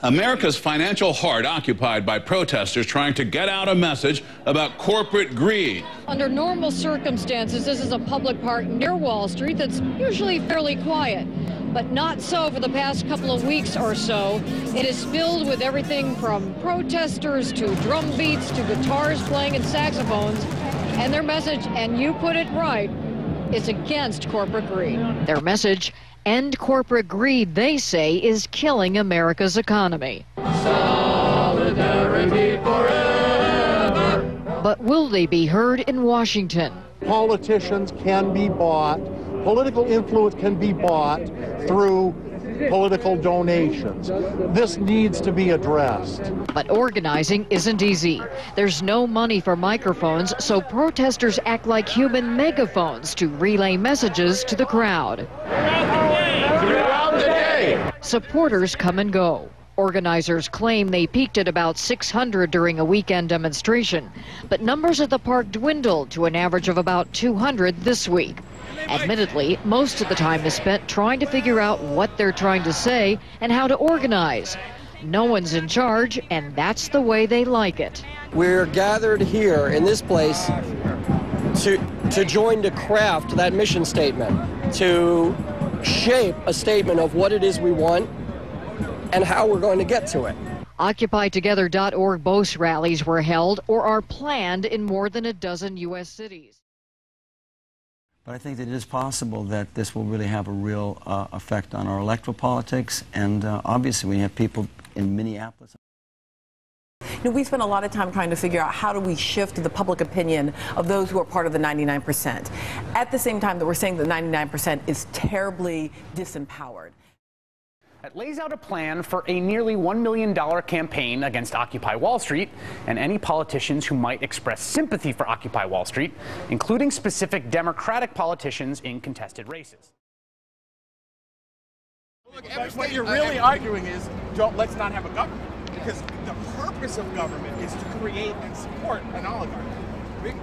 America's financial heart occupied by protesters trying to get out a message about corporate greed. Under normal circumstances, this is a public park near Wall Street that's usually fairly quiet. But not so for the past couple of weeks or so. It is filled with everything from protesters to drum beats to guitars playing and saxophones. And their message, and you put it right, is against corporate greed. Their message: end corporate greed, they say, is killing America's economy. Solidarity forever. But will they be heard in Washington? Politicians can be bought, political influence can be bought through political donations. This needs to be addressed. But organizing isn't easy. There's no money for microphones, so protesters act like human megaphones to relay messages to the crowd. Throughout the day. Supporters come and go. Organizers claim they peaked at about 600 during a weekend demonstration, but numbers at the park dwindled to an average of about 200 this week. Admittedly, most of the time is spent trying to figure out what they're trying to say and how to organize. No one's in charge, and that's the way they like it. We're gathered here in this place to join to craft that mission statement, to shape a statement of what it is we want and how we're going to get to it. OccupyTogether.org boasts rallies were held or are planned in more than a dozen U.S. cities. But I think that it is possible that this will really have a real effect on our electoral politics, and obviously we have people in Minneapolis. You know, we spent a lot of time trying to figure out how do we shift the public opinion of those who are part of the 99%. At the same time that we're saying the 99% is terribly disempowered. It lays out a plan for a nearly $1 million campaign against Occupy Wall Street and any politicians who might express sympathy for Occupy Wall Street, including specific Democratic politicians in contested races. Look, what you're really arguing is let's not have a government, because the purpose of government is to create and support an oligarchy.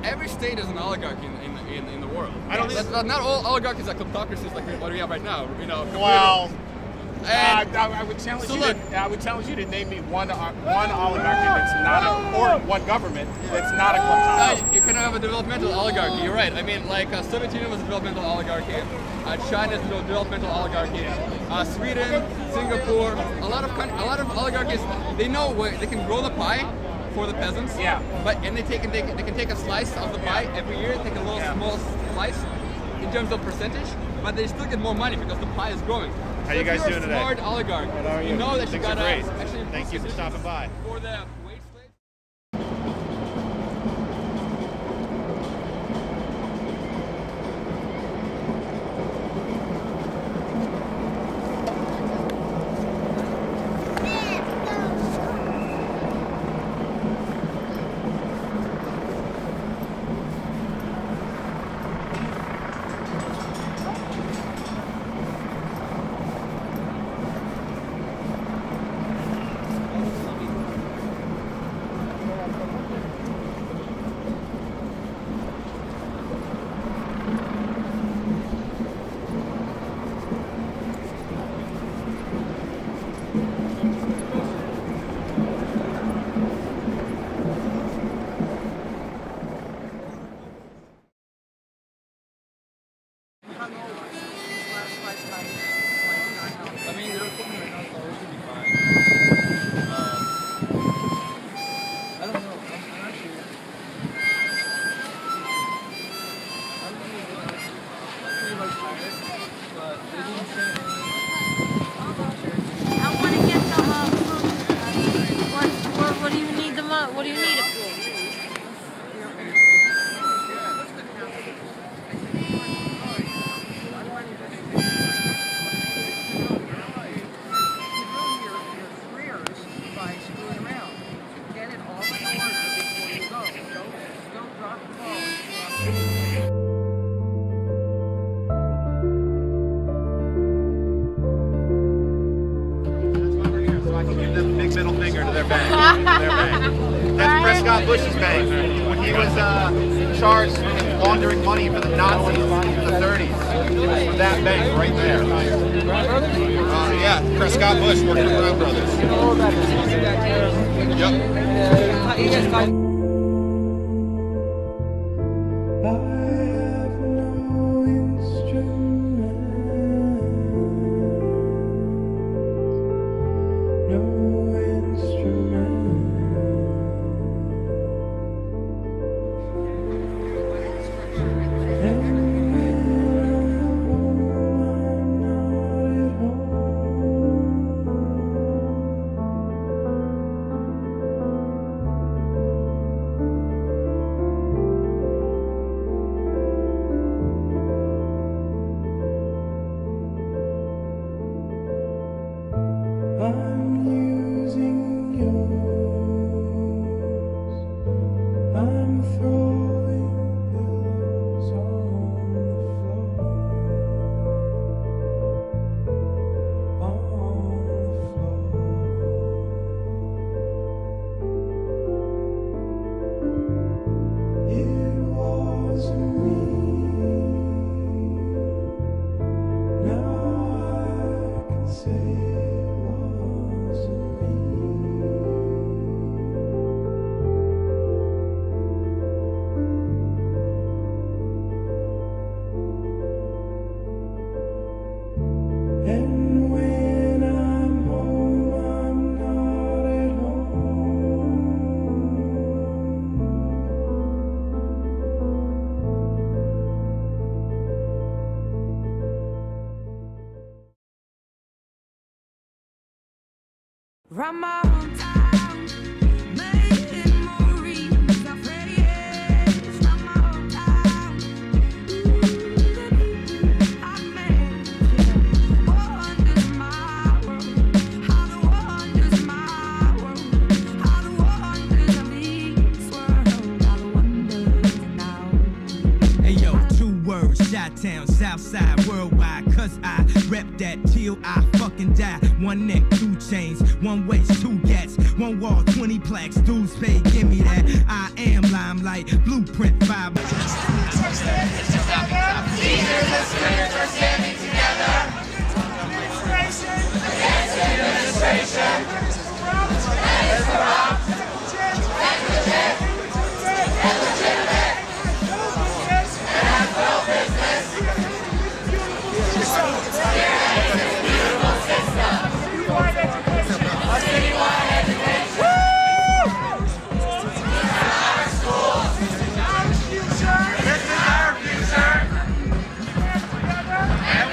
Every state is an oligarchy in the world. I don't think not all oligarchies are kleptocracies like what we have right now. You know. Well. I would challenge you. I would challenge you to name me one oligarchy that's not or one government that's not a kleptocracy. You can have a developmental oligarchy. You're right. I mean, like Soviet Union was a developmental oligarchy. China is a developmental oligarchy. Sweden, Singapore, a lot of oligarchies. They know where they can grow the pie for the peasants. Yeah. And they can take a slice of the pie every year. Take a little small slice in terms of percentage. but they still get more money because the pie is growing. How are you guys doing today? Smart oligarch. How are you? You know that you Things gotta are great. actually. Thank you for stopping by. For the wage slave. I mean, they're equipment right now, so it should be fine. I don't know. I'm actually. I'm pretty much tired, but they didn't say anything. I want to get them what do you need them up? What do you need it for? Middle finger to their bank. That's Prescott Bush's bank. When he was charged with laundering money for the Nazis in the 30s, it was for that bank right there. Yeah, Prescott Bush working with Brown Brothers. Yep. From my hometown, making memories of radios. From my hometown, I met you. Wonders my world, how the wonders my world, how the wonders of this world, how the wonders now. Hey yo, 2 words, Chi-Town, Southside, worldwide, cause I rep that till I fucking die. 1 neck, 2 chains, 1 waist, 2 gats, 1 wall, 20 plaques, dues paid, give me that. I am limelight, blueprint 5. Leaders and spinners are standing together against administration, against corrupt, negligent, illegitimate, and have no business. Beautiful system. Citywide education. Citywide education. These are our schools. Our future. This is our future. And together.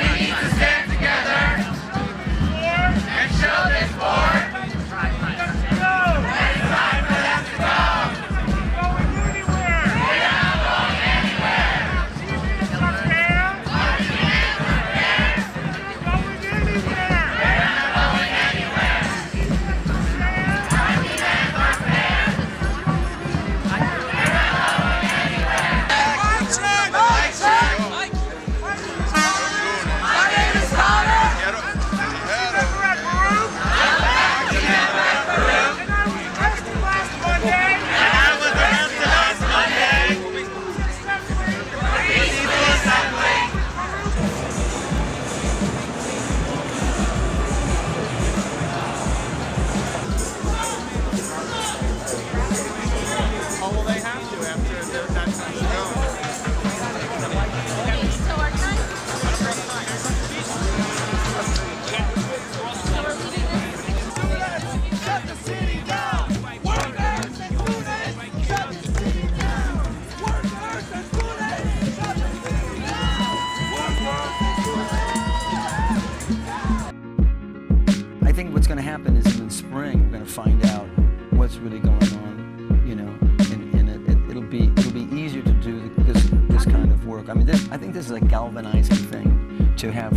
happen is in the spring we're going to find out what's really going on, you know, and it'll be easier to do this kind of work. I mean, I think this is a galvanizing thing to have